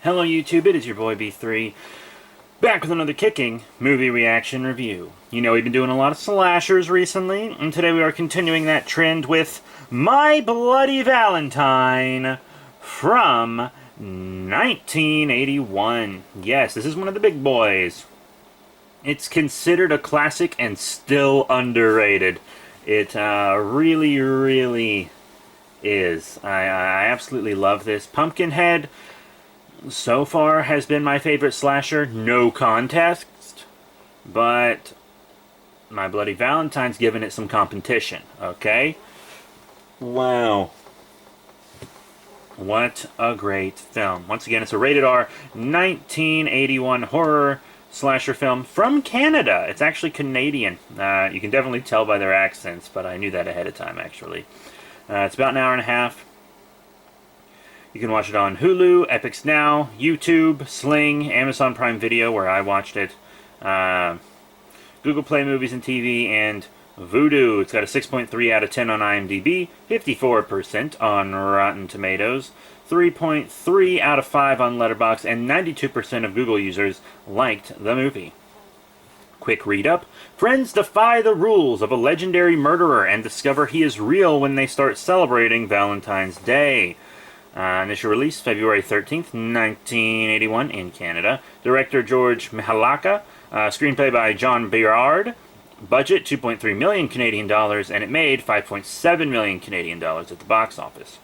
Hello YouTube, it is your boy B3, back with another kicking movie reaction review. You know, we've been doing a lot of slashers recently, and today we are continuing that trend with My Bloody Valentine from 1981. Yes, this is one of the big boys. It's considered a classic and still underrated. It really is. I absolutely love this. Pumpkinhead so far has been my favorite slasher, no contest, but My Bloody Valentine's given it some competition, okay? Wow. What a great film. Once again, it's a rated R 1981 horror slasher film from Canada. It's actually Canadian. You can definitely tell by their accents, but I knew that ahead of time, actually. It's about an hour and a half. You can watch it on Hulu, Epix Now, YouTube, Sling, Amazon Prime Video, where I watched it, Google Play Movies and TV, and Vudu. It's got a 6.3 out of 10 on IMDb, 54% on Rotten Tomatoes, 3.3 out of 5 on Letterboxd, and 92% of Google users liked the movie. Quick read-up. Friends defy the rules of a legendary murderer and discover he is real when they start celebrating Valentine's Day. Initial release February 13th, 1981 in Canada. Director George Mihalaka. Screenplay by John Beard. Budget 2.3 million Canadian dollars, and it made 5.7 million Canadian dollars at the box office.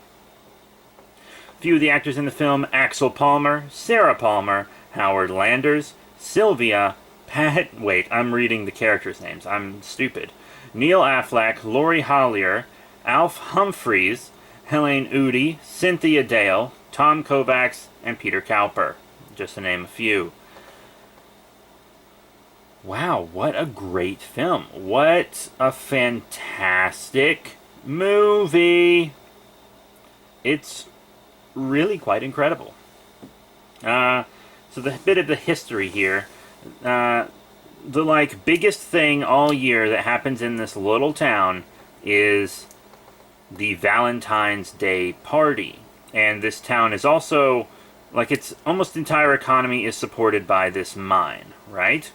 Few of the actors in the film: Axel Palmer, Sarah Palmer, Howard Landers, Sylvia, Pat... Wait, I'm reading the characters' names. I'm stupid. Neil Affleck, Laurie Hollier, Alf Humphreys, Helene Udy, Cynthia Dale, Tom Kovacs, and Peter Cowper, just to name a few. Wow, what a great film. What a fantastic movie. It's really quite incredible. So the bit of the history here. The biggest thing all year that happens in this little town is the Valentine's Day party. And this town is also, its almost entire economy is supported by this mine, right?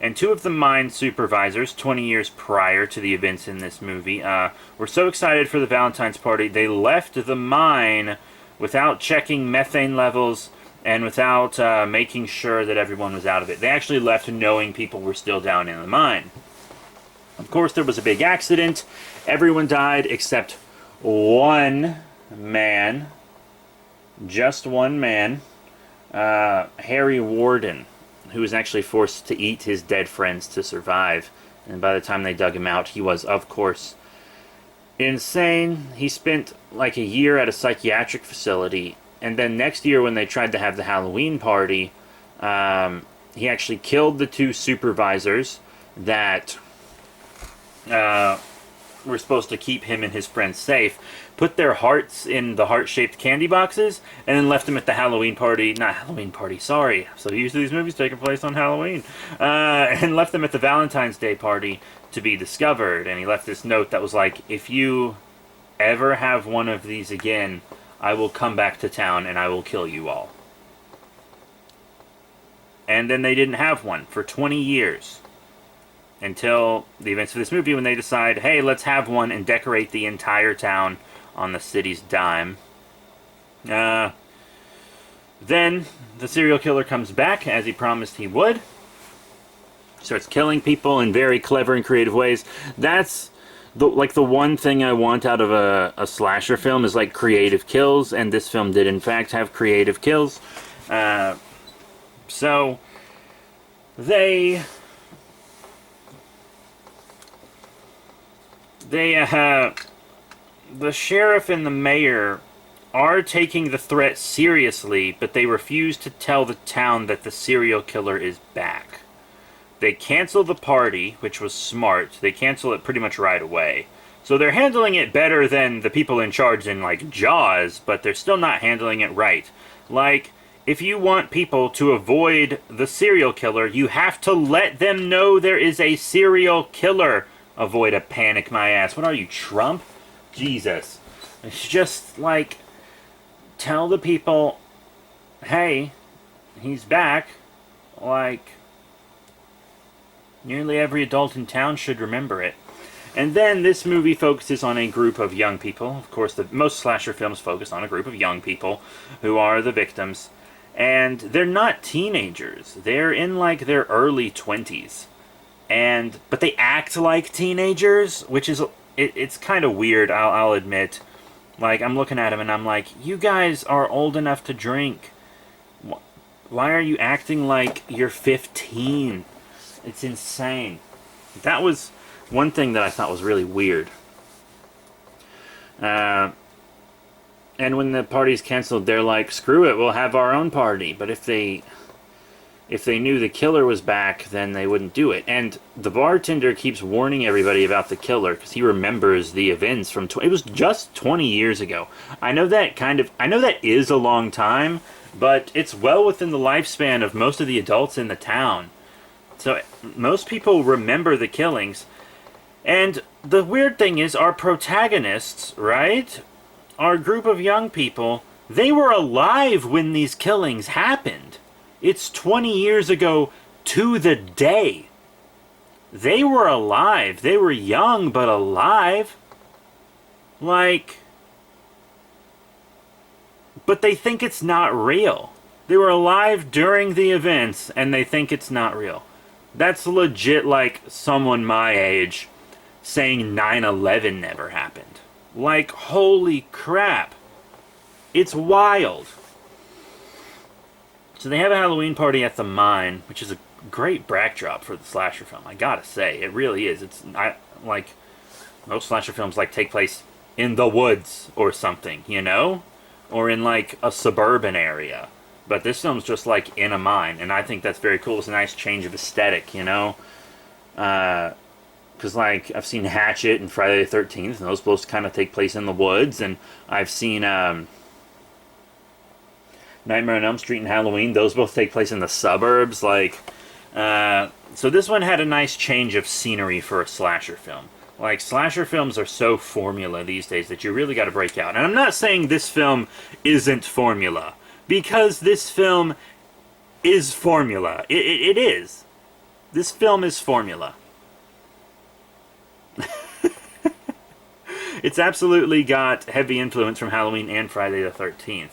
And two of the mine supervisors, 20 years prior to the events in this movie, were so excited for the Valentine's party, they left the mine without checking methane levels and without making sure that everyone was out of it. They actually left knowing people were still down in the mine. Of course, there was a big accident. Everyone died except one man, just one man, Harry Warden, who was actually forced to eat his dead friends to survive. And by the time they dug him out, he was, of course, insane. He spent like a year at a psychiatric facility, and then next year when they tried to have the Halloween party, he actually killed the two supervisors that were supposed to keep him and his friends safe, put their hearts in the heart-shaped candy boxes, and then left them at the Halloween party, not Halloween party, sorry, so usually these movies taking place on Halloween, and left them at the Valentine's Day party to be discovered. And he left this note that was like, if you ever have one of these again, I will come back to town and I will kill you all. And then they didn't have one for 20 years. Until the events of this movie, when they decide, hey, let's have one and decorate the entire town on the city's dime. Then the serial killer comes back, as he promised he would. Starts killing people in very clever and creative ways. That's the one thing I want out of a slasher film is creative kills, and this film did in fact have creative kills. So the sheriff and the mayor are taking the threat seriously, but they refuse to tell the town that the serial killer is back. They cancel the party, which was smart. They cancel it pretty much right away. So they're handling it better than the people in charge in, Jaws, but they're still not handling it right. If you want people to avoid the serial killer, you have to let them know there is a serial killer. Avoid a panic, my ass. What are you, Trump? Jesus. It's just, tell the people, hey, he's back. Like, nearly every adult in town should remember it. And then this movie focuses on a group of young people. Of course, most slasher films focus on a group of young people who are the victims. And they're not teenagers. They're in like their early 20s. But they act like teenagers, which is it's kind of weird, I'll admit. Like, I'm looking at them and I'm like, you guys are old enough to drink. Why are you acting like you're 15? It's insane. That was one thing that I thought was really weird. And when the party's canceled, they're like, screw it, we'll have our own party. But if they knew the killer was back, then they wouldn't do it. And the bartender keeps warning everybody about the killer because he remembers the events from it was just 20 years ago. I know that is a long time, but it's well within the lifespan of most of the adults in the town. So most people remember the killings. And the weird thing is, our protagonists, right? Our group of young people, they were alive when these killings happened. It's 20 years ago to the day. They were alive. They were young, but alive. Like, but they think it's not real. They were alive during the events, and they think it's not real. That's legit like someone my age saying 9/11 never happened. Like, holy crap. It's wild. So they have a Halloween party at the mine, which is a great backdrop for the slasher film. I gotta say, it really is. Like most slasher films like take place in the woods or something, you know, or in like a suburban area. But this film's just like in a mine, and I think that's very cool. It's a nice change of aesthetic, you know. Because like I've seen Hatchet and Friday the 13th, and those both kind of take place in the woods, and I've seen Nightmare on Elm Street and Halloween. Those both take place in the suburbs. Like, so this one had a nice change of scenery for a slasher film. Like, slasher films are so formula these days that you really got to break out. And I'm not saying this film isn't formula, because this film is formula. It is. This film is formula. It's absolutely got heavy influence from Halloween and Friday the 13th.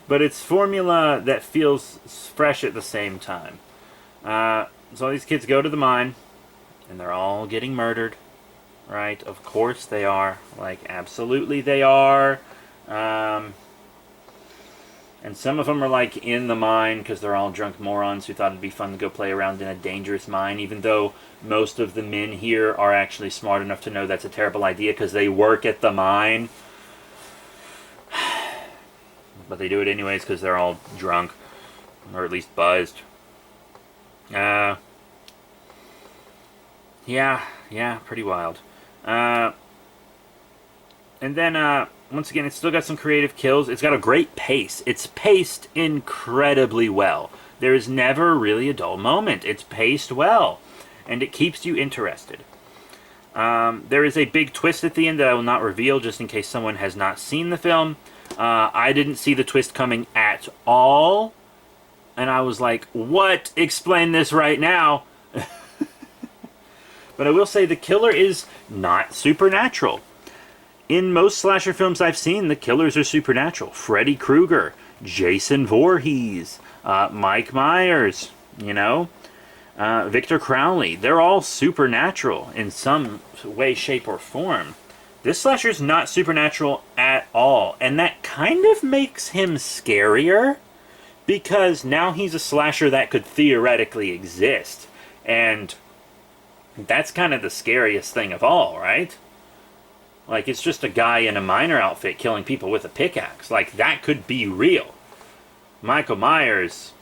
But it's formula that feels fresh at the same time. So these kids go to the mine, and they're all getting murdered, right? Of course they are. Like, absolutely they are. And some of them are, like, in the mine because they're all drunk morons who thought it'd be fun to go play around in a dangerous mine, even though most of the men here are actually smart enough to know that's a terrible idea because they work at the mine. But they do it anyways because they're all drunk, or at least buzzed. Yeah, pretty wild. And then, once again, it's still got some creative kills. It's got a great pace. It's paced incredibly well. There is never really a dull moment. It's paced well, and it keeps you interested. There is a big twist at the end that I will not reveal, just in case someone has not seen the film. I didn't see the twist coming at all, and I was like, what? Explain this right now. But I will say the killer is not supernatural. In most slasher films I've seen, the killers are supernatural. Freddy Krueger, Jason Voorhees, Mike Myers, you know, Victor Crowley. They're all supernatural in some way, shape, or form. This slasher's not supernatural at all, and that kind of makes him scarier, because now he's a slasher that could theoretically exist, and that's kind of the scariest thing of all, right? Like, it's just a guy in a miner outfit killing people with a pickaxe. Like, that could be real. Michael Myers,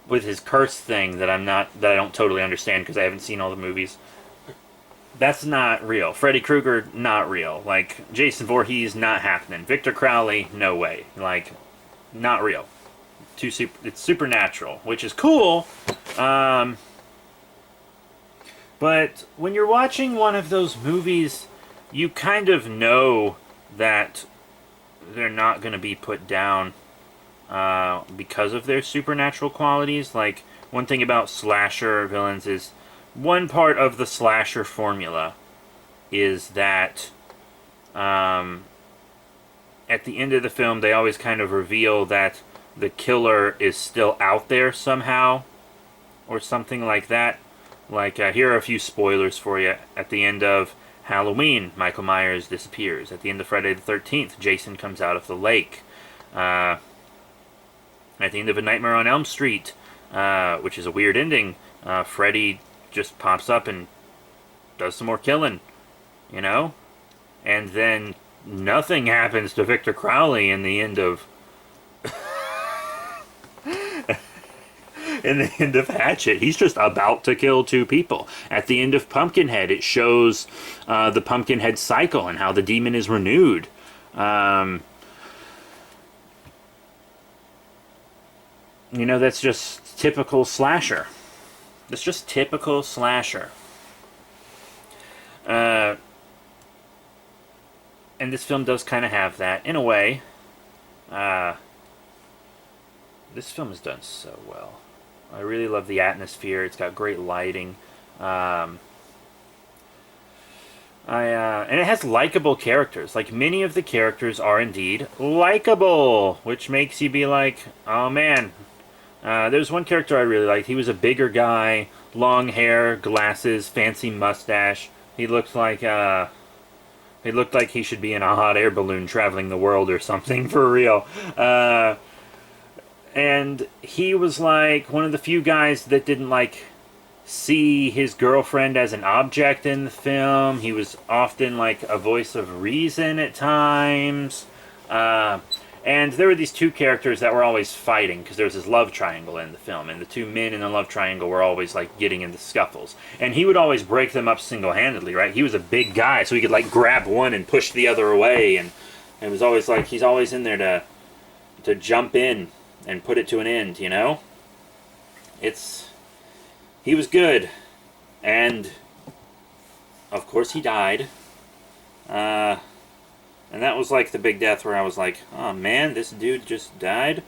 with his curse thing that I don't totally understand because I haven't seen all the movies, that's not real. Freddy Krueger, not real. Like, Jason Voorhees, not happening. Victor Crowley, no way. Like, not real. It's supernatural, which is cool. But when you're watching one of those movies, you kind of know that they're not going to be put down because of their supernatural qualities. Like, one thing about slasher villains is one part of the slasher formula is that at the end of the film they always kind of reveal that the killer is still out there somehow or something like that. Like, here are a few spoilers for you. At the end of Halloween, Michael Myers disappears. At the end of Friday the 13th, Jason comes out of the lake. At the end of A Nightmare on Elm Street, which is a weird ending, Freddy just pops up and does some more killing, you know? And then nothing happens to Victor Crowley in the end of in the end of Hatchet. He's just about to kill two people. At the end of Pumpkinhead, it shows the Pumpkinhead cycle and how the demon is renewed. You know, that's just typical slasher. That's just typical slasher. And this film does kind of have that, in a way. This film is done so well. I really love the atmosphere. It's got great lighting. And it has likable characters. Like, many of the characters are indeed likable, which makes you be like, oh man. There's one character I really liked. He was a bigger guy, long hair, glasses, fancy mustache. He looked like he should be in a hot air balloon traveling the world or something, for real. And he was like one of the few guys that didn't like see his girlfriend as an object in the film. He was often like a voice of reason at times. And there were these two characters that were always fighting, because there was this love triangle in the film, and the two men in the love triangle were always like getting into scuffles. And he would always break them up single-handedly, right? He was a big guy, so he could like grab one and push the other away, and it was always like he's always in there to jump in and put it to an end, you know? He was good. And of course he died. And that was like the big death where I was like, oh man, this dude just died?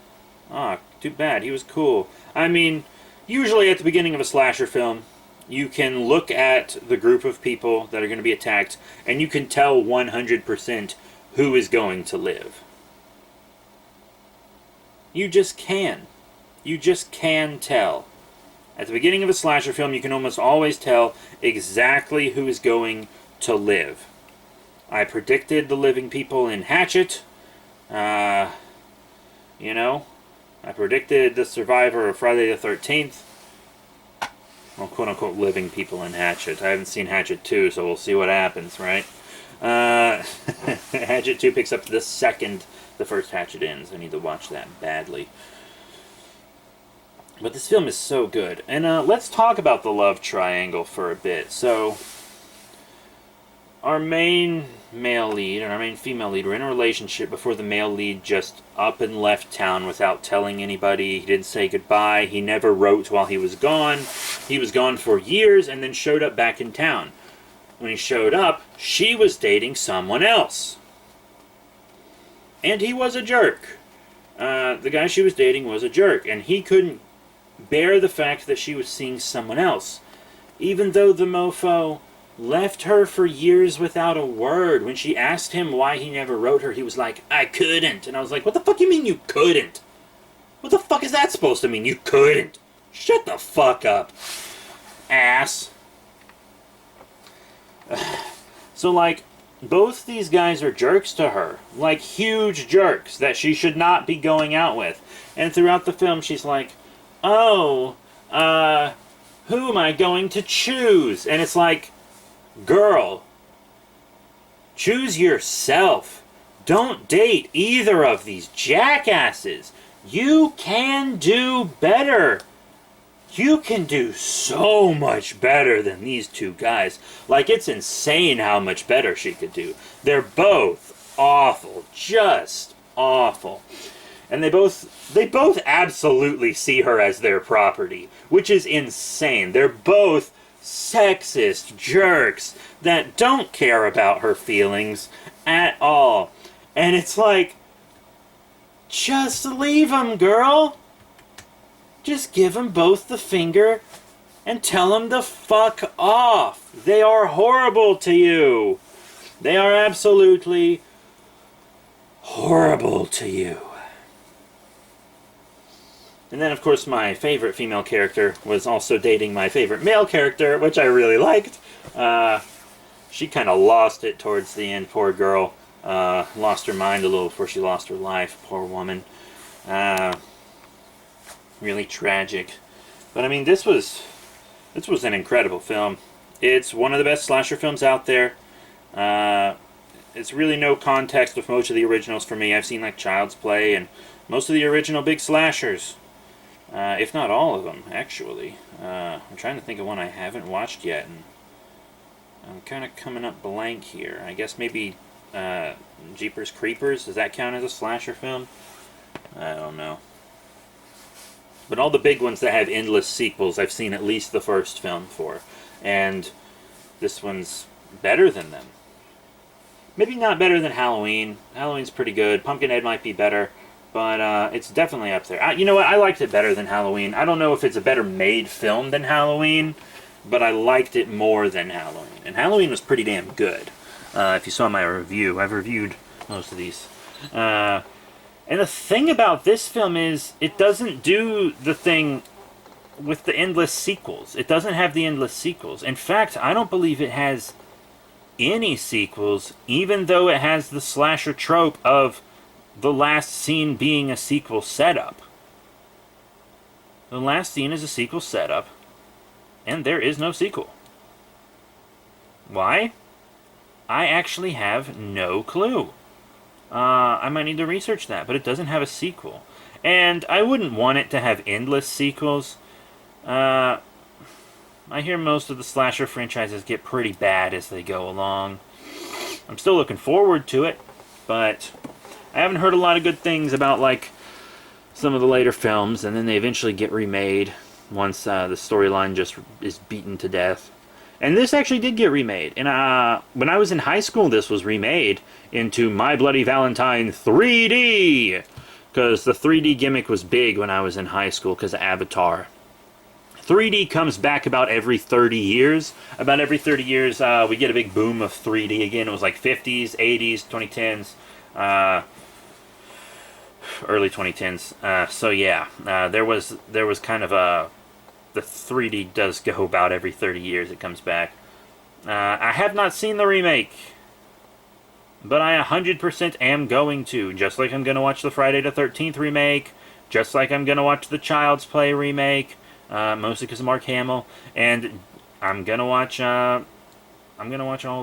Oh, too bad. He was cool. I mean, usually at the beginning of a slasher film, you can look at the group of people that are going to be attacked, and you can tell 100% who is going to live. You just can. You just can tell. At the beginning of a slasher film, you can almost always tell exactly who is going to live. I predicted the living people in Hatchet. You know, I predicted the survivor of Friday the 13th. Well, quote-unquote living people in Hatchet. I haven't seen Hatchet 2, so we'll see what happens, right? Hatchet 2 picks up the second the first Hatchet ends. I need to watch that badly. But this film is so good. And let's talk about the love triangle for a bit. So, our main male lead and our main female lead were in a relationship before the male lead just up and left town without telling anybody. He didn't say goodbye. He never wrote while he was gone. He was gone for years and then showed up back in town. When he showed up, she was dating someone else. And he was a jerk. The guy she was dating was a jerk, and he couldn't bear the fact that she was seeing someone else. Even though the mofo left her for years without a word. When she asked him why he never wrote her, he was like, I couldn't. And I was like, what the fuck you mean you couldn't? What the fuck is that supposed to mean? You couldn't. Shut the fuck up, ass. So, like, both these guys are jerks to her. Like, huge jerks that she should not be going out with. And throughout the film, she's like, oh, who am I going to choose? And it's like, girl, choose yourself. Don't date either of these jackasses. You can do better. You can do so much better than these two guys. Like, it's insane how much better she could do. They're both awful. Just awful. And they both absolutely see her as their property, which is insane. They're both sexist jerks that don't care about her feelings at all. And it's like, Just leave them, girl. Just give them both the finger and tell them to fuck off. They are horrible to you. They are absolutely horrible to you. And then, of course, my favorite female character was also dating my favorite male character, which I really liked. She kind of lost it towards the end, poor girl. Lost her mind a little before she lost her life, poor woman. Really tragic. But I mean, this was an incredible film. It's one of the best slasher films out there. It's really no context with most of the originals for me. I've seen like Child's Play and most of the original big slashers. If not all of them, actually. I'm trying to think of one I haven't watched yet, and I'm kind of coming up blank here. I guess maybe Jeepers Creepers. Does that count as a slasher film? I don't know. But all the big ones that have endless sequels, I've seen at least the first film for. And this one's better than them. Maybe not better than Halloween. Halloween's pretty good. Pumpkinhead might be better. But it's definitely up there. You know what? I liked it better than Halloween. I don't know if it's a better made film than Halloween, but I liked it more than Halloween. And Halloween was pretty damn good. If you saw my review, I've reviewed most of these. And the thing about this film is, it doesn't do the thing with the endless sequels. It doesn't have the endless sequels. In fact, I don't believe it has any sequels, even though it has the slasher trope of the last scene being a sequel setup. The last scene is a sequel setup, and there is no sequel. Why? I actually have no clue. I might need to research that, but it doesn't have a sequel. And I wouldn't want it to have endless sequels. I hear most of the slasher franchises get pretty bad as they go along. I'm still looking forward to it, but I haven't heard a lot of good things about, like, some of the later films, and then they eventually get remade once the storyline just is beaten to death. And this actually did get remade. And when I was in high school, this was remade into My Bloody Valentine 3D. Because the 3D gimmick was big when I was in high school because of Avatar. 3D comes back about every 30 years. About every 30 years, we get a big boom of 3D again. It was like 50s, 80s, 2010s, early 2010s. So yeah, there was kind of a... The 3D does go about every 30 years it comes back. I have not seen the remake, but I 100% am going to. Just like I'm going to watch the Friday the 13th remake, just like I'm going to watch the Child's Play remake, mostly because of Mark Hamill, and I'm going to watch all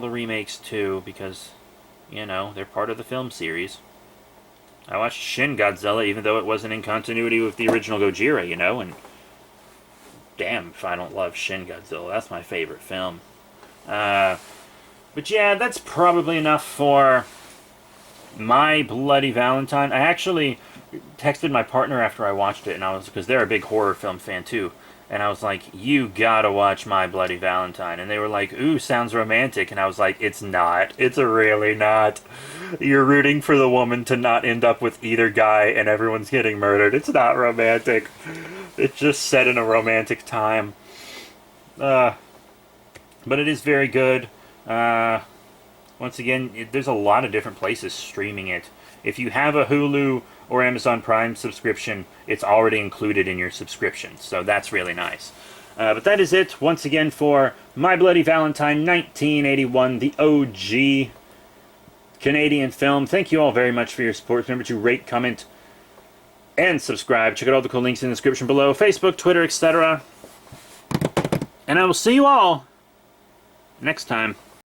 the remakes too, because, you know, they're part of the film series. I watched Shin Godzilla, even though it wasn't in continuity with the original Gojira, you know, and damn if I don't love Shin Godzilla. That's my favorite film. But yeah, that's probably enough for My Bloody Valentine. I actually texted my partner after I watched it, and I was, because they're a big horror film fan too, and I was like, you gotta watch My Bloody Valentine. And they were like, ooh, sounds romantic. And I was like, it's not. It's really not. You're rooting for the woman to not end up with either guy, and everyone's getting murdered. It's not romantic. It's just set in a romantic time. But it is very good. Once again, there's a lot of different places streaming it. If you have a Hulu or Amazon Prime subscription, it's already included in your subscription. So that's really nice. But that is it, once again, for My Bloody Valentine 1981, the OG Canadian film. Thank you all very much for your support. Remember to rate, comment, and subscribe. Check out all the cool links in the description below. Facebook, Twitter, etc. And I will see you all next time.